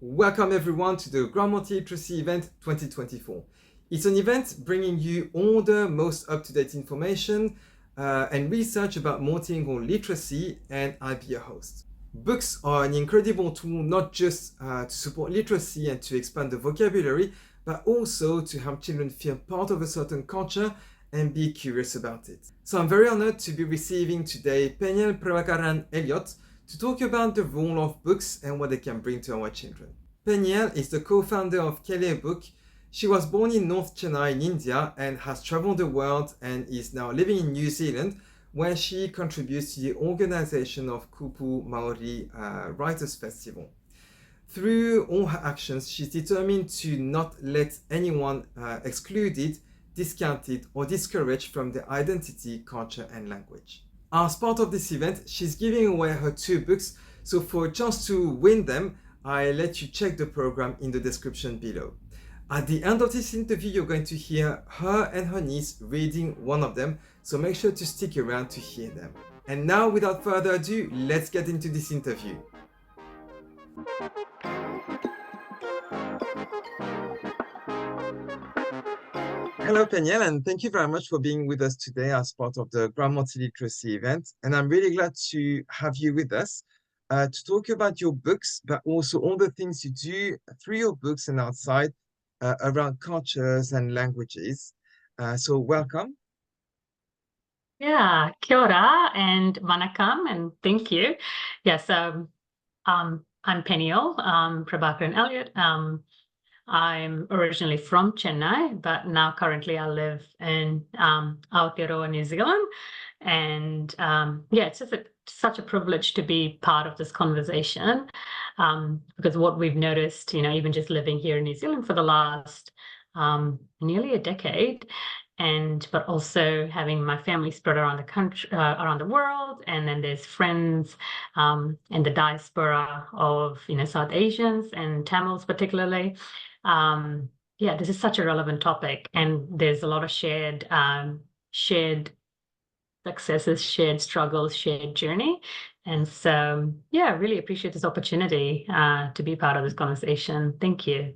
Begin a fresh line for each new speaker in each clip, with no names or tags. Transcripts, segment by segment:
Welcome everyone to the Grand Multiliteracy event 2024. It's an event bringing you all the most up-to-date information and research about multilingual literacy, and I'll be your host. Books are an incredible tool not just to support literacy and to expand the vocabulary, but also to help children feel part of a certain culture and be curious about it. So I'm very honored to be receiving today Peniel Prabhakaran Elliot to talk about the role of books and what they can bring to our children. Peniel is the co-founder of Kelir Books. She was born in North Chennai in India and has traveled the world and is now living in New Zealand, where she contributes to the organization of Kupu Maori Writers Festival. Through all her actions, she's determined to not let anyone excluded, discounted, or discouraged from their identity, culture, and language. As part of this event, she's giving away her 2 books, so for a chance to win them, I let you check the program in the description below. At the end of this interview, you're going to hear her and her niece reading one of them, so make sure to stick around to hear them. And now, without further ado, let's get into this interview. Hello, Peniel, and thank you very much for being with us today as part of the Grand Multiliteracy event. And I'm really glad to have you with us to talk about your books, but also all the things you do through your books and outside around cultures and languages. So welcome.
Yeah, kia ora and vanakkam, and thank you. Yes, I'm Peniel Prabhakaran Elliot. I'm originally from Chennai, but now currently I live in Aotearoa, New Zealand. And yeah, it's just such a privilege to be part of this conversation because what we've noticed, even just living here in New Zealand for the last nearly a decade, but also having my family spread around the country, around the world, and then there's friends in the diaspora of South Asians and Tamils particularly. Yeah, this is such a relevant topic, and there's a lot of shared successes, shared struggles, shared journey. And so, yeah, I really appreciate this opportunity to be part of this conversation. Thank you.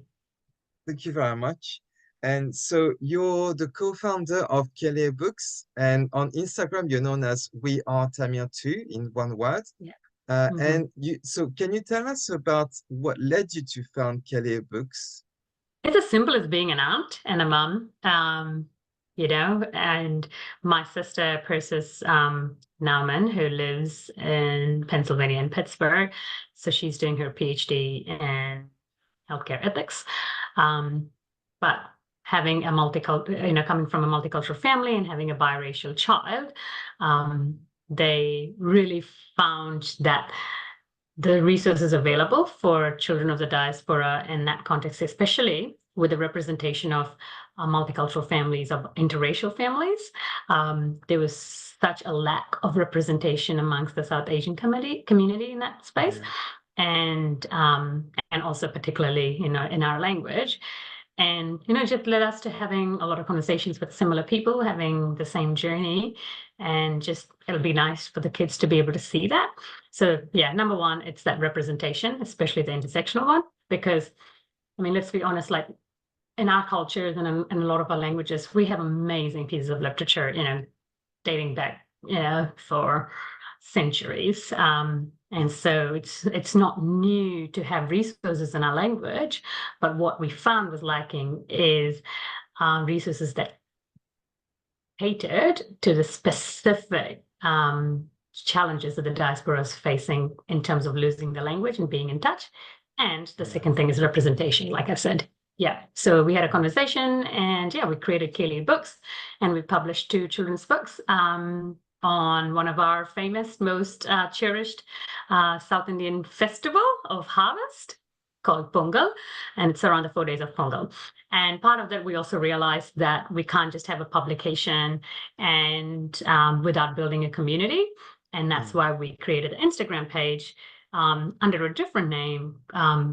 Thank you very much. And so you're the co-founder of Kelir Books, and on Instagram you're known as We Are Tamil Too in one word.
Yeah.
And so can you tell us about what led you to found Kelir Books?
It's as simple as being an aunt and a mum, and my sister, Persis Nauman, who lives in Pennsylvania in Pittsburgh. So she's doing her PhD in healthcare ethics. But having a coming from a multicultural family and having a biracial child, they really found that the resources available for children of the diaspora in that context, especially with the representation of multicultural families, of interracial families, there was such a lack of representation amongst the South Asian community in that space, and also particularly in our language. And just led us to having a lot of conversations with similar people having the same journey, and just it'll be nice for the kids to be able to see that. So yeah, number one, it's that representation, especially the intersectional one, because let's be honest, like in our cultures and in a lot of our languages, we have amazing pieces of literature, dating back, for centuries. And so it's not new to have resources in our language, but what we found was lacking is resources that catered to the specific challenges that the diaspora is facing in terms of losing the language and being in touch. And the second thing is representation, like I said. Yeah, so we had a conversation, and we created Kelir Books, and we published 2 children's books on one of our famous, most cherished South Indian festival of harvest called Pongal, and it's around the 4 days of Pongal. And part of that, we also realized that we can't just have a publication and without building a community, and that's why we created an Instagram page under a different name,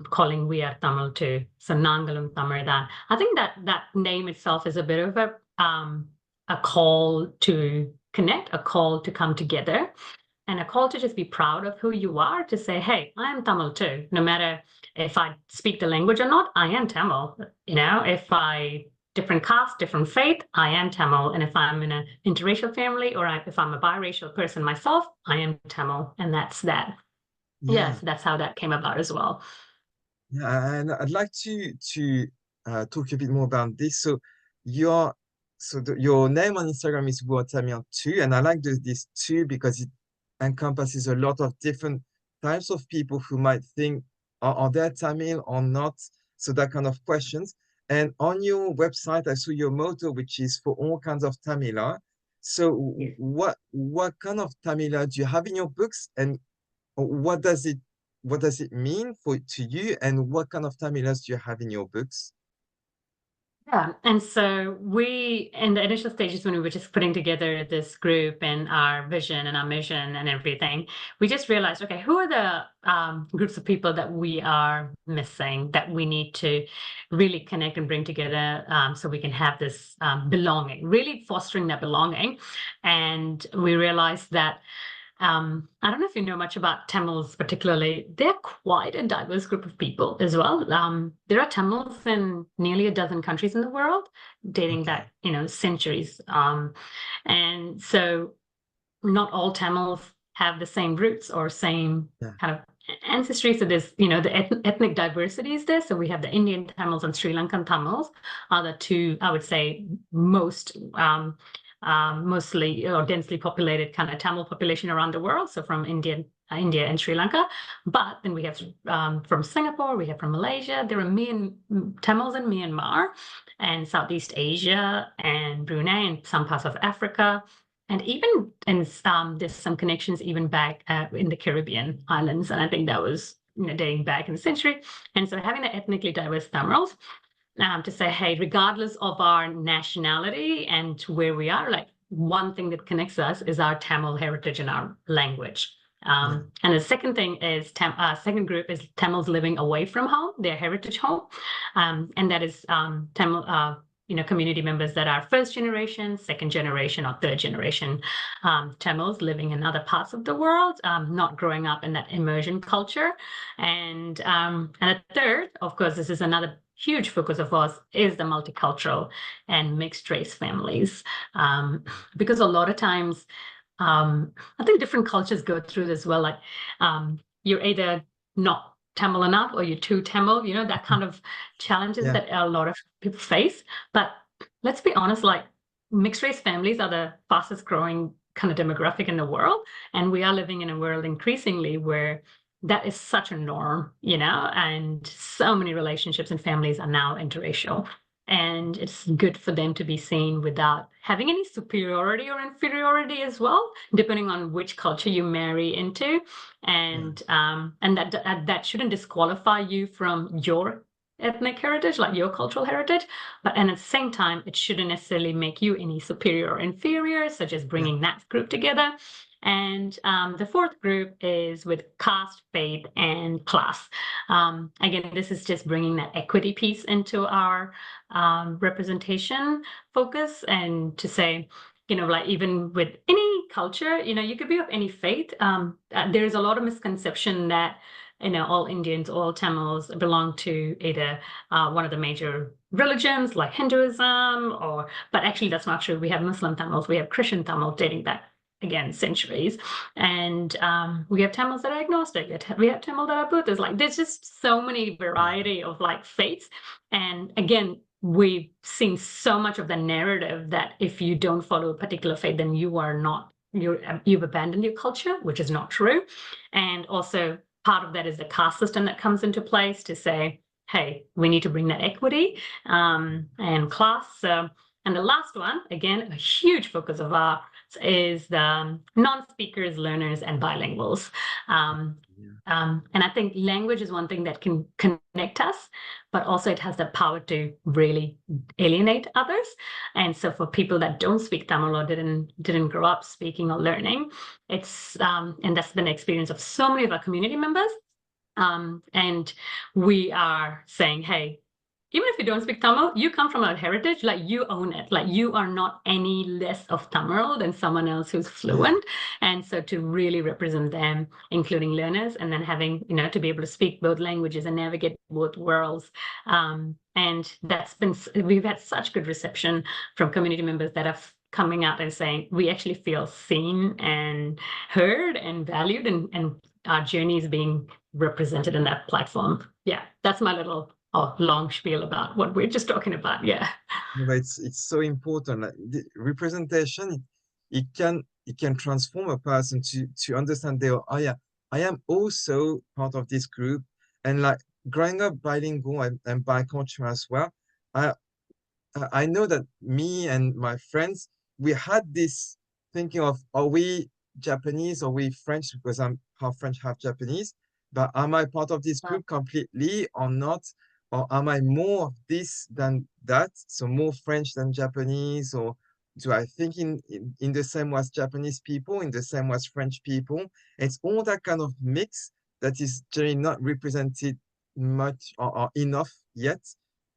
calling We Are Tamil Too. So Nangalum Tamirdan. I think that name itself is a bit of a call to connect, a call to come together, and a call to just be proud of who you are, to say, hey, I am Tamil too, no matter if I speak the language or not, I am Tamil. If I different caste, different faith, I am Tamil. And if I'm in an interracial family, or if I'm a biracial person myself, I am Tamil. And that's that.
Yeah.
Yes, that's how that came about as well.
Yeah, and I'd like to talk a bit more about this. So your your name on Instagram is Tamil2, and I like this two because it encompasses a lot of different types of people who might think, are they Tamil or not? So that kind of questions. And on your website, I saw your motto, which is for all kinds of Tamila. So
Yes.
what kind of Tamila do you have in your books, and what does it mean to you, and what kind of Tamilas do you have in your books?
Yeah, and so we, in the initial stages when we were just putting together this group and our vision and our mission and everything, we just realized, okay, who are the groups of people that we are missing, that we need to really connect and bring together, so we can have this belonging, really fostering that belonging. And we realized that I don't know if you know much about Tamils particularly. They're quite a diverse group of people as well. There are Tamils in nearly a dozen countries in the world, dating
Okay.
back, centuries. And so not all Tamils have the same roots or same
Yeah.
kind of ancestry. So there's, the ethnic diversity is there. So we have the Indian Tamils and Sri Lankan Tamils are the two, I would say, mostly or densely populated kind of Tamil population around the world. So from India and Sri Lanka. But then we have from Singapore, we have from Malaysia. There are Tamils in Myanmar and Southeast Asia and Brunei and some parts of Africa. And even there's some connections even back in the Caribbean islands. And I think that was dating back in the century. And so having the ethnically diverse Tamils, to say, hey, regardless of our nationality and where we are, like one thing that connects us is our Tamil heritage and our language. And the second thing is, second group is Tamils living away from home, their heritage home. And that is Tamil, community members that are first generation, second generation, or third generation Tamils living in other parts of the world, not growing up in that immersion culture. And a third, of course, this is another huge focus of ours, is the multicultural and mixed race families. Because a lot of times, I think different cultures go through this as well. Like you're either not Tamil enough or you're too Tamil, that kind of challenges that a lot of people face. But let's be honest, like mixed race families are the fastest growing kind of demographic in the world. And we are living in a world increasingly where that is such a norm, and so many relationships and families are now interracial. And it's good for them to be seen without having any superiority or inferiority as well, depending on which culture you marry into. And that shouldn't disqualify you from your ethnic heritage, like your cultural heritage. But and at the same time, it shouldn't necessarily make you any superior or inferior, such as bringing that group together. And the fourth group is with caste, faith, and class. Again, this is just bringing that equity piece into our representation focus, and to say, like even with any culture, you could be of any faith. There's a lot of misconception that all Indians, all Tamils belong to either one of the major religions like Hinduism, but actually that's not true. We have Muslim Tamils, we have Christian Tamils dating back again centuries, and we have Tamils that are agnostic, we have Tamil that are Buddhists. Like there's just so many variety of like faiths. And again, we've seen so much of the narrative that if you don't follow a particular faith, then you've abandoned your culture, which is not true. And also part of that is the caste system that comes into place to say, hey, we need to bring that equity and class. And the last one, again, a huge focus of ours, is the non-speakers, learners, and bilinguals. And I think language is one thing that can connect us, but also it has the power to really alienate others. And so for people that don't speak Tamil or didn't grow up speaking or learning, it's and that's been the experience of so many of our community members. And we are saying, hey, even if you don't speak Tamil, you come from a heritage, like you own it. Like you are not any less of Tamil than someone else who's fluent. And so to really represent them, including learners, and then having, to be able to speak both languages and navigate both worlds. And we've had such good reception from community members that are coming out and saying, we actually feel seen and heard and valued, and our journey is being represented in that platform. Yeah, that's my little long spiel about what we're just talking about. Yeah.
But it's so important. Like, the representation, it can transform a person to understand oh yeah, I am also part of this group. And like growing up bilingual and bicultural as well, I know that me and my friends, we had this thinking of, are we Japanese, are we French, because I'm half French, half Japanese, but am I part of this group completely or not? Or am I more of this than that? So more French than Japanese, or do I think in the same way as Japanese people, in the same way as French people? It's all that kind of mix that is generally not represented much or enough yet.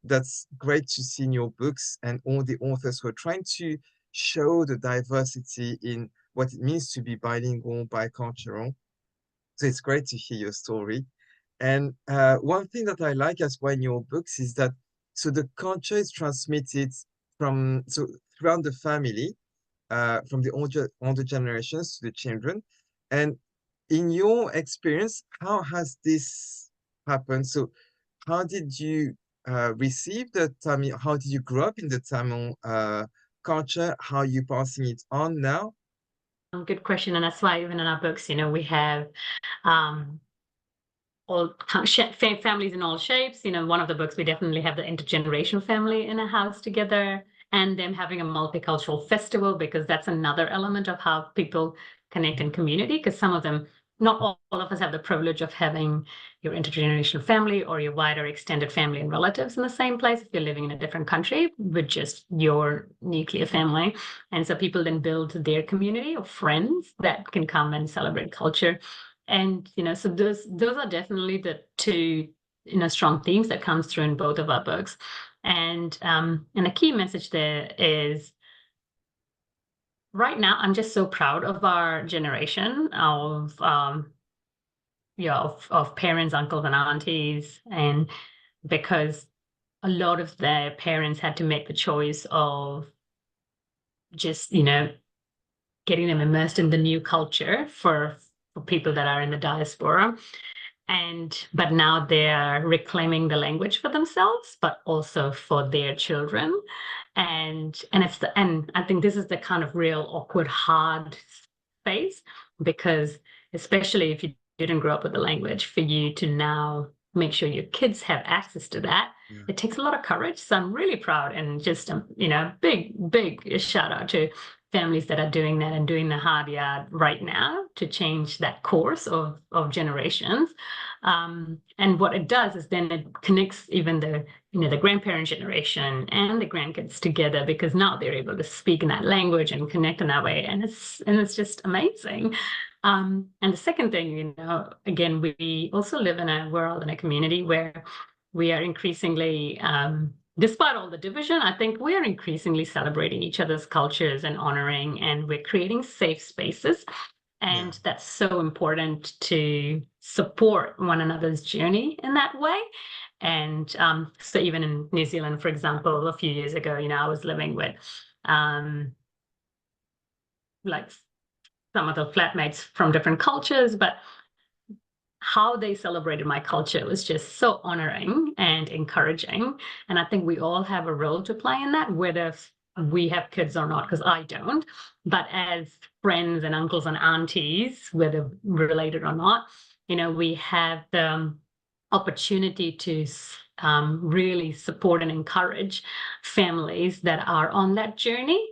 That's great to see in your books, and all the authors who are trying to show the diversity in what it means to be bilingual, bicultural. So it's great to hear your story. And one thing that I like as well in your books is that so the culture is transmitted throughout the family, from the older generations to the children. And in your experience, how has this happened? So how did you receive the Tamil? How did you grow up in the Tamil culture? How are you passing it on now?
Good question. And that's why even in our books, we have all families in all shapes. One of the books, we definitely have the intergenerational family in a house together, and them having a multicultural festival, because that's another element of how people connect in community, because some of them, not all of us have the privilege of having your intergenerational family or your wider extended family and relatives in the same place if you're living in a different country with just your nuclear family. And so people then build their community of friends that can come and celebrate culture. And, so those are definitely the two, strong themes that comes through in both of our books. And the key message there is, right now, I'm just so proud of our generation of parents, uncles, and aunties, and because a lot of their parents had to make the choice of just, getting them immersed in the new culture for people that are in the diaspora. But now they're reclaiming the language for themselves, but also for their children. And I think this is the kind of real awkward, hard phase, because especially if you didn't grow up with the language, for you to now make sure your kids have access to that, it takes a lot of courage. So I'm really proud, and just, big shout out to families that are doing that and doing the hard yard right now to change that course of generations. And what it does is then it connects even the grandparent generation and the grandkids together, because now they're able to speak in that language and connect in that way. And it's just amazing. And the second thing, again, we also live in a world, in a community where we are increasingly, despite all the division, I think we're increasingly celebrating each other's cultures and honoring, and we're creating safe spaces. And that's so important to support one another's journey in that way. And so even in New Zealand, for example, a few years ago, I was living with like some of the flatmates from different cultures, but how they celebrated my culture was just so honoring and encouraging. And I think we all have a role to play in that, whether we have kids or not, because I don't. But as friends and uncles and aunties, whether related or not, we have the opportunity to really support and encourage families that are on that journey.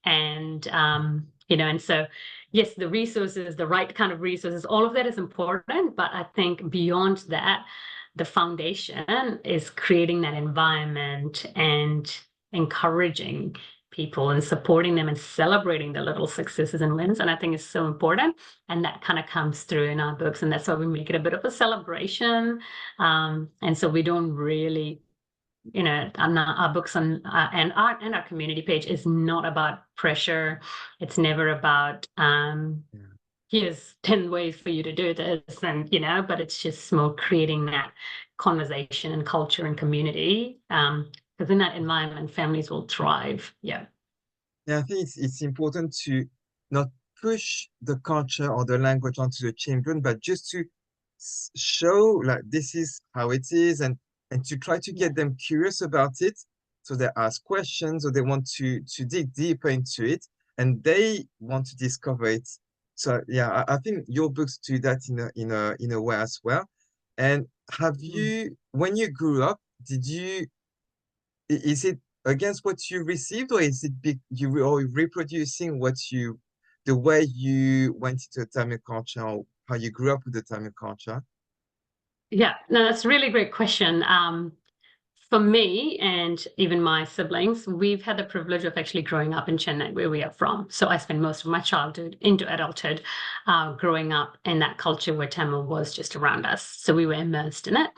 And, and so, yes, the resources, the right kind of resources, all of that is important. But I think beyond that, the foundation is creating that environment and encouraging people and supporting them and celebrating the little successes and wins. And I think it's so important. And that kind of comes through in our books. And that's why we make it a bit of a celebration. And so we don't really our books and our community page is not about pressure. It's never about here's 10 ways for you to do this, and but it's just more creating that conversation and culture and community, because in that environment families will thrive.
Yeah, I think it's important to not push the culture or the language onto the children, but just to show like this is how it is, and to try to get them curious about it, so they ask questions or they want to dig deeper into it and they want to discover it. So yeah, I think your books do that in a way as well. And have you, when you grew up, is it against what you received, or is it you were reproducing the way you went into Tamil culture, or how you grew up with the Tamil culture?
Yeah, no, that's a really great question. For me and even my siblings, we've had the privilege of actually growing up in Chennai, where we are from. So I spent most of my childhood into adulthood growing up in that culture where Tamil was just around us. So we were immersed in it.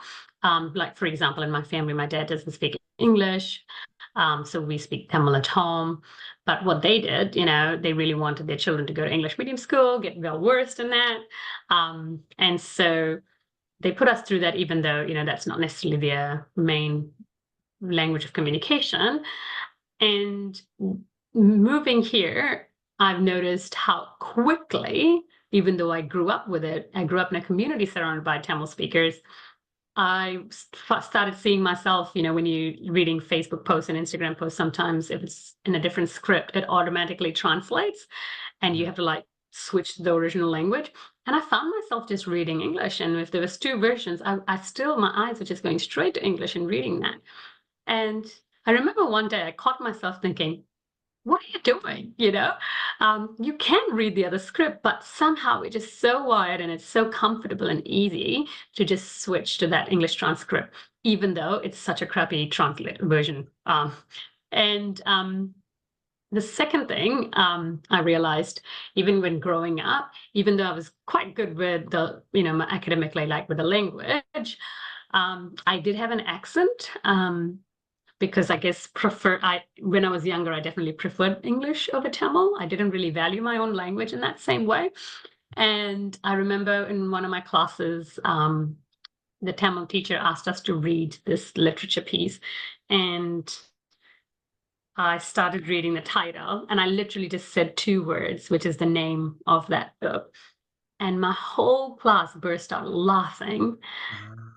Like, for example, in my family, my dad doesn't speak English. So we speak Tamil at home. But what they did, they really wanted their children to go to English medium school, get well versed in that. And so they put us through that, even though, that's not necessarily their main language of communication. And moving here, I've noticed how quickly, even though I grew up with it, I grew up in a community surrounded by Tamil speakers, I started seeing myself, when you're reading Facebook posts and Instagram posts, sometimes if it's in a different script, it automatically translates and you have to switch to the original language. And I found myself just reading English. And if there was two versions, my eyes were just going straight to English and reading that. And I remember one day I caught myself thinking, what are you doing? You can read the other script, but somehow it's just so wired and it's so comfortable and easy to just switch to that English transcript, even though it's such a crappy translate version. The second thing I realized, even when growing up, even though I was quite good with academically, like with the language, I did have an accent. Because I guess when I was younger, I definitely preferred English over Tamil. I didn't really value my own language in that same way. And I remember in one of my classes, the Tamil teacher asked us to read this literature piece. And I started reading the title, and I literally just said 2 words, which is the name of that book. And my whole class burst out laughing.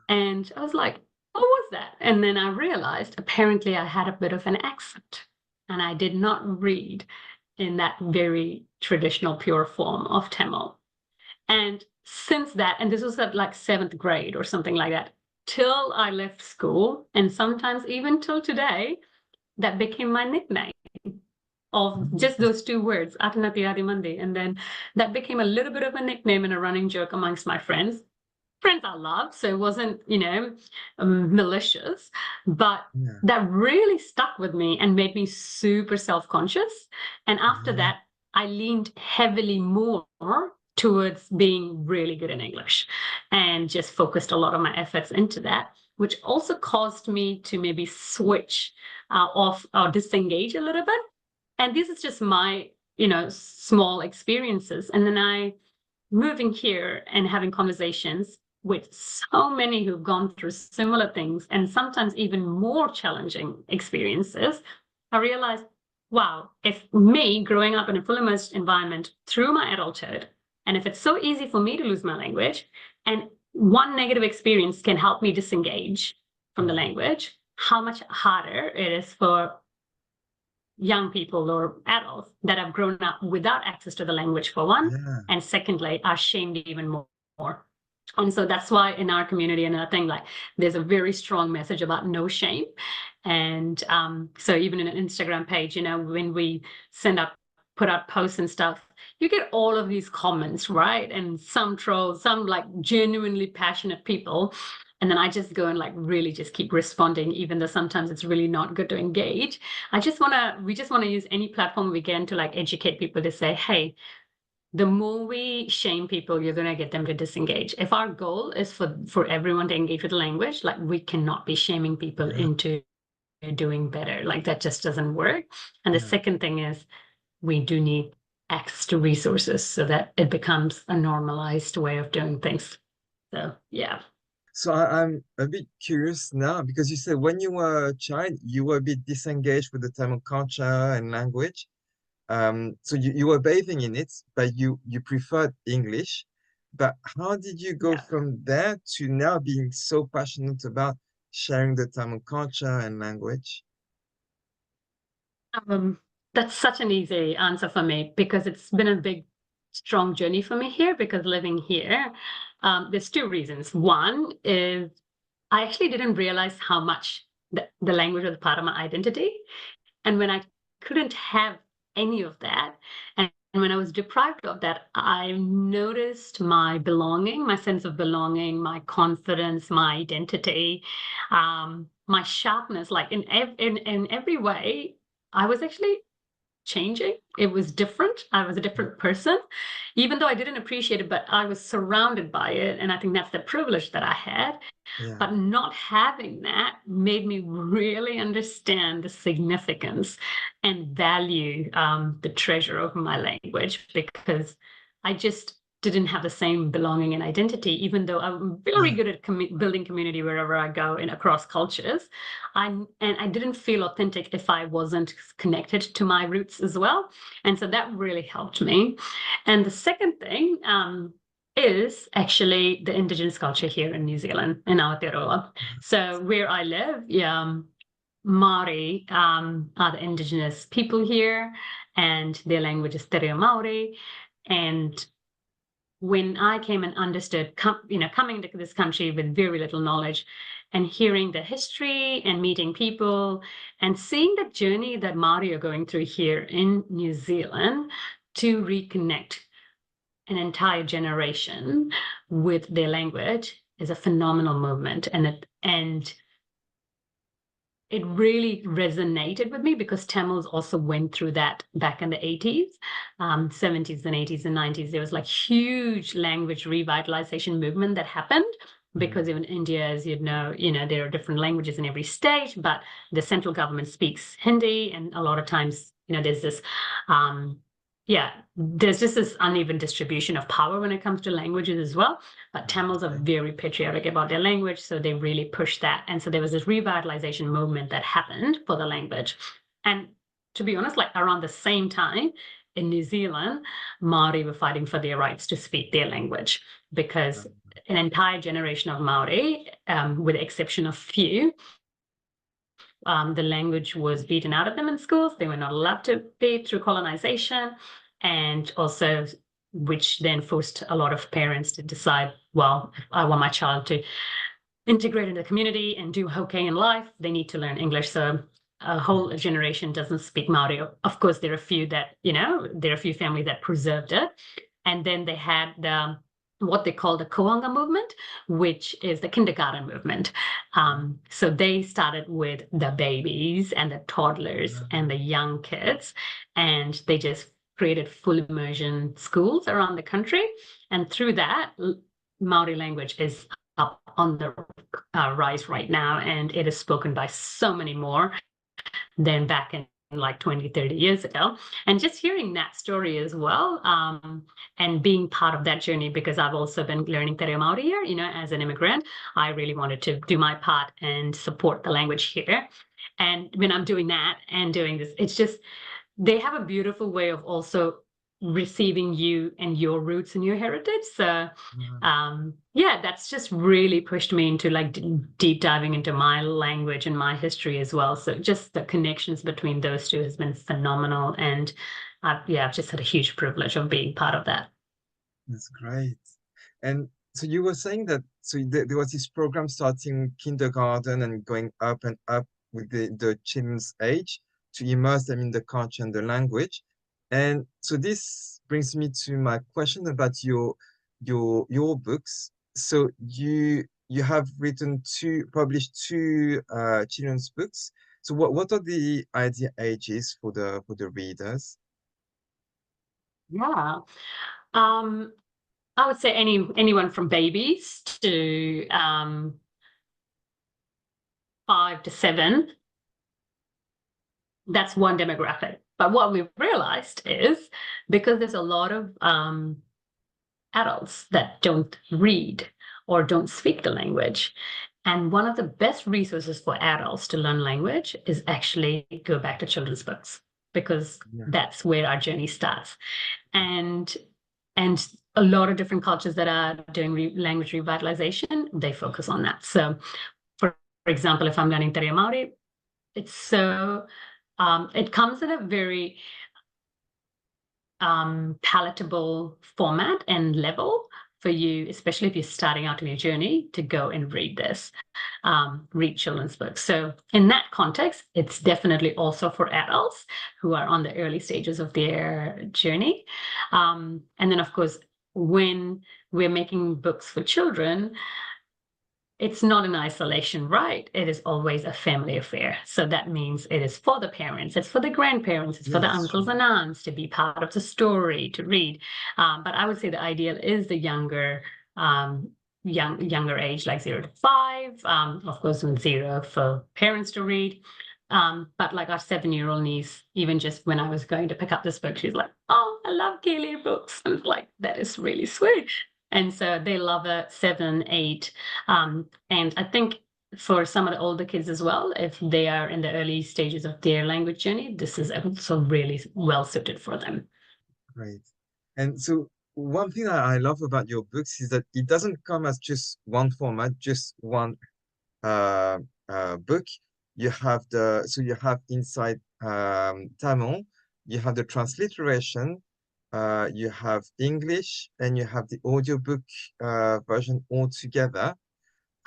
And I was like, what was that? And then I realized apparently I had a bit of an accent, and I did not read in that very traditional pure form of Tamil. And since that, and this was at like 7th grade or something like that, till I left school, and sometimes even till today, that became my nickname of just those 2 words, Atanati Adimandi. And then that became a little bit of a nickname and a running joke amongst my friends I love, so it wasn't, malicious, but that really stuck with me and made me super self-conscious. And after that, I leaned heavily more towards being really good in English and just focused a lot of my efforts into that, which also caused me to maybe switch off or disengage a little bit. And this is just my, small experiences. And then moving here and having conversations with so many who've gone through similar things and sometimes even more challenging experiences, I realized, wow, if me growing up in a full immersed environment through my adulthood, and if it's so easy for me to lose my language, and one negative experience can help me disengage from the language, how much harder it is for young people or adults that have grown up without access to the language, for one, and secondly, are shamed even more. And so that's why in our community, and I think there's a very strong message about no shame. And so even in an Instagram page, when we put out posts and stuff, you get all of these comments, right? And some trolls, some genuinely passionate people. And then I just go and really just keep responding, even though sometimes it's really not good to engage. We just want to use any platform we can to educate people to say, hey, the more we shame people, you're going to get them to disengage. If our goal is for everyone to engage with the language, we cannot be shaming people into doing better. Like that just doesn't work. And the
Yeah.
second thing is we do need access to resources so that it becomes a normalized way of doing things. So yeah.
So I'm a bit curious now because you said when you were a child, you were a bit disengaged with the Tamil culture and language. So you were bathing in it, but you preferred English. But how did you go
Yeah.
from there to now being so passionate about sharing the Tamil culture and language?
That's such an easy answer for me because it's been a big, strong journey for me here because living here, there's two reasons. One is I actually didn't realize how much the language was part of my identity. And when I couldn't have any of that, and when I was deprived of that, I noticed my belonging, my sense of belonging, my confidence, my identity, my sharpness, like in every way, I was actually changing. It was different. I was a different person, even though I didn't appreciate it, but I was surrounded by it. And I think that's the privilege that I had.
Yeah.
But not having that made me really understand the significance and value the treasure of my language because I just didn't have the same belonging and identity, even though I'm very
Yeah.
good at building community wherever I go in across cultures. I didn't feel authentic if I wasn't connected to my roots as well. And so that really helped me. And the second thing, is actually the Indigenous culture here in New Zealand, in Aotearoa. So where I live, Māori are the Indigenous people here, and their language is Te Reo Māori. And when I came and understood, coming to this country with very little knowledge and hearing the history and meeting people and seeing the journey that Māori are going through here in New Zealand to reconnect an entire generation with their language is a phenomenal movement. And it really resonated with me because Tamils also went through that back in the 80s, 70s and 80s and 90s. There was like huge language revitalization movement that happened because in India, as you know, there are different languages in every state, but the central government speaks Hindi, and a lot of times, there's this there's just this uneven distribution of power when it comes to languages as well. But Tamils are very patriotic about their language, so they really push that. And so there was this revitalization movement that happened for the language. And to be honest, like around the same time in New Zealand, Māori were fighting for their rights to speak their language because an entire generation of Māori, with the exception of few, the language was beaten out of them in schools. They were not allowed to be through colonization, and also which then forced a lot of parents to decide, well, if I want my child to integrate into the community and do okay in life, they need to learn English. So a whole generation doesn't speak Maori. Of course, there are a few that, there are a few families that preserved it. And then they had what they call the Koanga movement, which is the kindergarten movement. So they started with the babies and the toddlers and the young kids, and they just created full immersion schools around the country. And through that, Maori language is up on the rise right now, and it is spoken by so many more than back in like 20, 30 years ago. And just hearing that story as well, and being part of that journey, because I've also been learning Te Reo Māori here, as an immigrant, I really wanted to do my part and support the language here. And when I'm doing that and doing this, it's just, they have a beautiful way of also receiving you and your roots and your heritage. So that's just really pushed me into like deep diving into my language and my history as well. So just the connections between those two has been phenomenal. And I've just had a huge privilege of being part of that.
That's great. And so you were saying that there was this program starting kindergarten and going up and up with the children's age to immerse them in the culture and the language. And so this brings me to my question about your books. So you have published two children's books. So what are the ideal ages for the readers?
Yeah. I would say anyone from babies to 5 to 7. that's one demographic. But what we've realized is, because there's a lot of adults that don't read or don't speak the language, and one of the best resources for adults to learn language is actually go back to children's books, because that's where our journey starts. And a lot of different cultures that are doing language revitalization, they focus on that. So, for example, if I'm learning Te Reo Māori, it's so, it comes in a very palatable format and level for you, especially if you're starting out in your journey, to go and read this, read children's books. So in that context, it's definitely also for adults who are on the early stages of their journey. And then, of course, when we're making books for children, it's not in isolation, right? It is always a family affair. So that means it is for the parents, it's for the grandparents, it's for the uncles and aunts to be part of the story, to read. But I would say the ideal is the younger age, like 0 to 5. Of course, from 0 for parents to read. But like our 7-year-old niece, even just when I was going to pick up this book, she's like, "Oh, I love Kelir Books." I was like, that is really sweet. And so they love it, 7, 8. And I think for some of the older kids as well, if they are in the early stages of their language journey, this is also really well suited for them.
Great. And so one thing I love about your books is that it doesn't come as just one format, just one book. You have you have inside Tamil, you have the transliteration, you have English, and you have the audiobook version all together.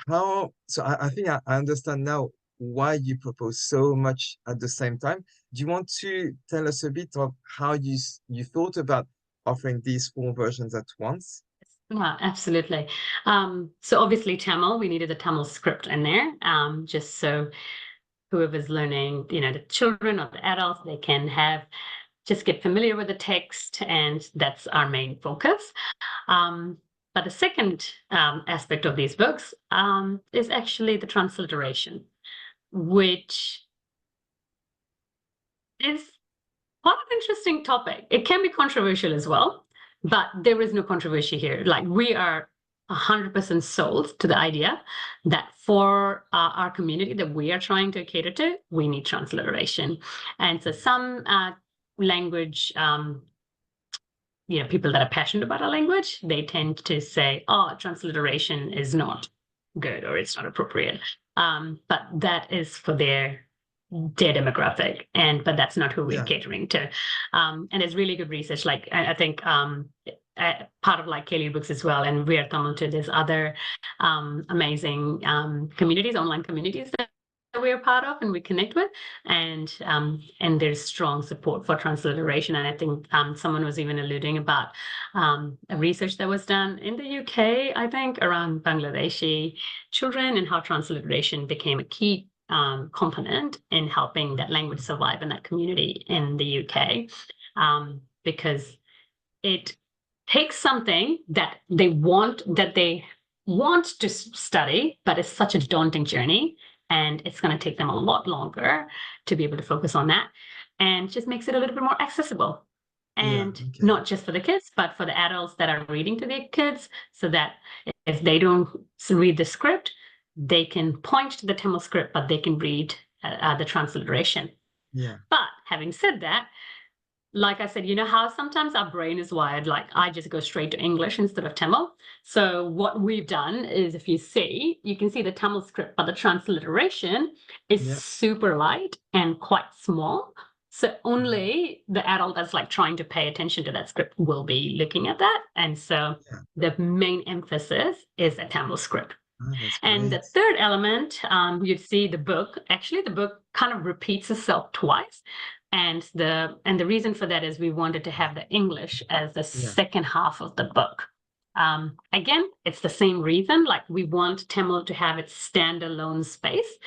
I think I understand now why you propose so much at the same time. Do you want to tell us a bit of how you thought about offering these 4 versions at once?
Yeah, absolutely. So obviously Tamil, we needed a Tamil script in there, just so whoever's learning, the children or the adults, they can just get familiar with the text, and that's our main focus. But the second aspect of these books is actually the transliteration, which is quite an interesting topic. It can be controversial as well, but there is no controversy here. Like, we are 100% sold to the idea that for our community that we are trying to cater to, we need transliteration. And so some language, people that are passionate about a language, they tend to say, "Oh, transliteration is not good or it's not appropriate." But that is for their demographic, but that's not who we're catering to. And there's really good research. Like, I think part of like Kelir Books as well, and we are Tamil too, there's other amazing communities, online communities that we're part of and we connect with, and there's strong support for transliteration. And I think someone was even alluding about a research that was done in the UK, I think, around Bangladeshi children and how transliteration became a key component in helping that language survive in that community in the UK, because it takes something that they want to study, but it's such a daunting journey, and it's going to take them a lot longer to be able to focus on that, and just makes it a little bit more accessible. And not just for the kids, but for the adults that are reading to their kids, so that if they don't read the script, they can point to the Tamil script, but they can read the transliteration.
Yeah.
But having said that, like I said, how sometimes our brain is wired, like I just go straight to English instead of Tamil. So what we've done is, if you can see the Tamil script, but the transliteration is super light and quite small. So only the adult that's like trying to pay attention to that script will be looking at that. And so the main emphasis is a Tamil script. And the third element, you'd see the book. Actually, the book kind of repeats itself twice. And the reason for that is we wanted to have the English as the second half of the book. Again, it's the same reason. Like, we want Tamil to have its standalone space.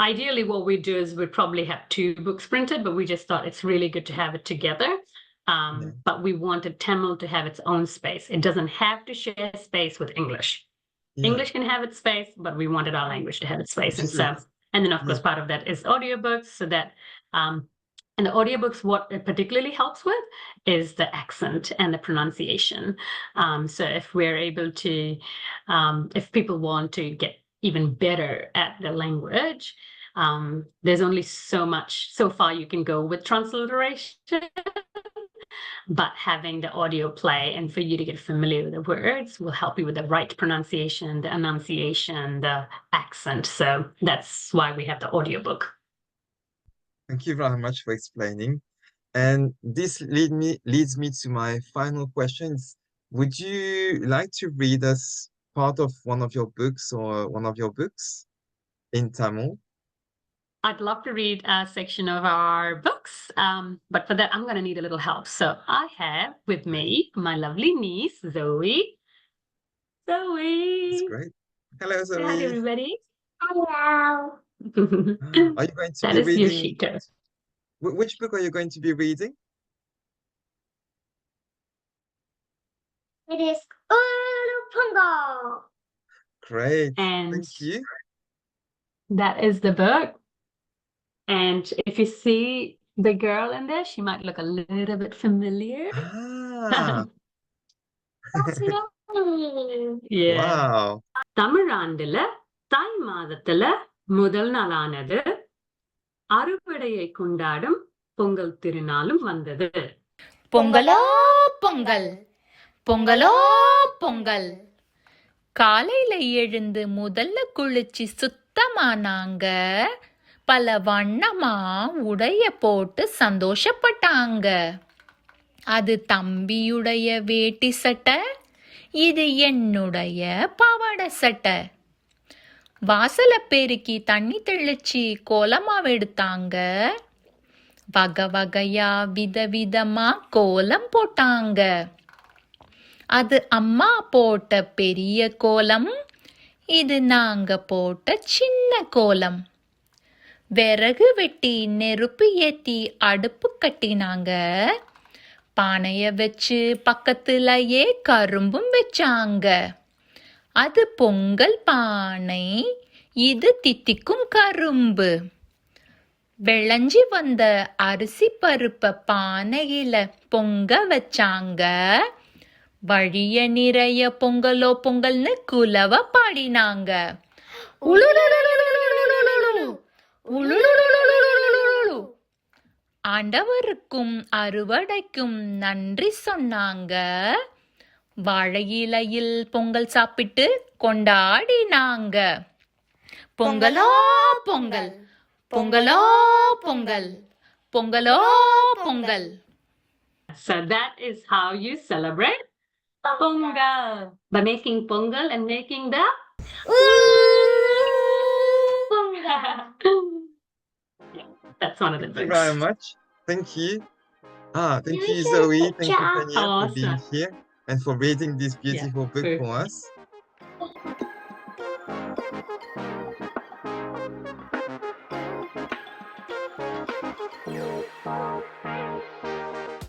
Ideally, what we do is we'd probably have 2 books printed, but we just thought it's really good to have it together. But we wanted Tamil to have its own space. It doesn't have to share space with English. English can have its space, but we wanted our language to have its space. And then, of course,
Yeah.
part of that is audiobooks. So that, and the audiobooks, what it particularly helps with is the accent and the pronunciation. So if we're able to, if people want to get even better at the language, there's only so far you can go with transliteration. But having the audio play and for you to get familiar with the words will help you with the right pronunciation, the enunciation, the accent. So that's why we have the audiobook.
Thank you very much for explaining. And this leads me to my final questions. Would you like to read us part of one of your books or one of your books in Tamil?
I'd love to read a section of our books, but for that, I'm going to need a little help. So I have with me my lovely niece, Zoe.
That's
Zoe!
great. Hello,
Say hi to
Zoe.
everybody.
Hello.
Are you going to
That
be
is
reading?
Yoshito.
Which book are you going to be reading?
It is Ulupungo.
Great.
And
Thank you.
that is the book. And if you see the girl in there, she might look a little bit familiar.
Ah,
That's me.
Yeah.
wow.
Tamil ஆண்டுல தாய் மாதத்துல முதல் நாளானது அறுவடையை கொண்டாடும் பொங்கல் திருநாளும் வந்தது.
பொங்கலோ பொங்கல் பொங்கலோ பொங்கல் காலையில எழுந்து முதல்ல குளிச்சு சுத்தமானாங்க. பல வண்ணமா உடைய போட்டு சந்தோஷப்பட்டாங்க. அது தம்பியுடைய வேட்டி சட்டை, இது என்னுடைய பாவாடை சட்டை. வாசல பெருக்கி தண்ணி தெளிச்சு கோலமாவு எடுத்தாங்க. வகை வகையா விதவிதமா கோலம் போட்டாங்க. அது அம்மா போட்ட பெரிய கோலம், இது நாங்க போட்ட சின்ன கோலம். விறகு வெட்டி நெருப்பு ஏத்தி அடுப்பு கட்டினாங்க. பானைய வச்சு பக்கத்துலயே கரும்பும் வச்சாங்க. அது பொங்கல் பானை, இது தித்திக்கும் கரும்பு. விளைஞ்சி வந்த அரிசி பருப்ப பானையில பொங்க வச்சாங்க. வழிய நிறைய பொங்கலோ பொங்கல்னு குலவ பாடினாங்க. ஆண்டவருக்கும் அறுவடைக்கும் நன்றி சொன்னாங்க. வாழை இலையில் பொங்கல் சாப்பிட்டு கொண்டாடினாங்க. பொங்கலோ பொங்கல் பொங்கலோ பொங்கல் பொங்கலோ Pongal.
So that is how you celebrate Pongal, by making Pongal and making the yeah, that's one of the
Thank you very
books.
much. Thank you. Thank
You
you,
should
Zoe. Thank you,
picture.
Peniel, for being
Awesome.
here and for reading this beautiful book
perfect.
for us.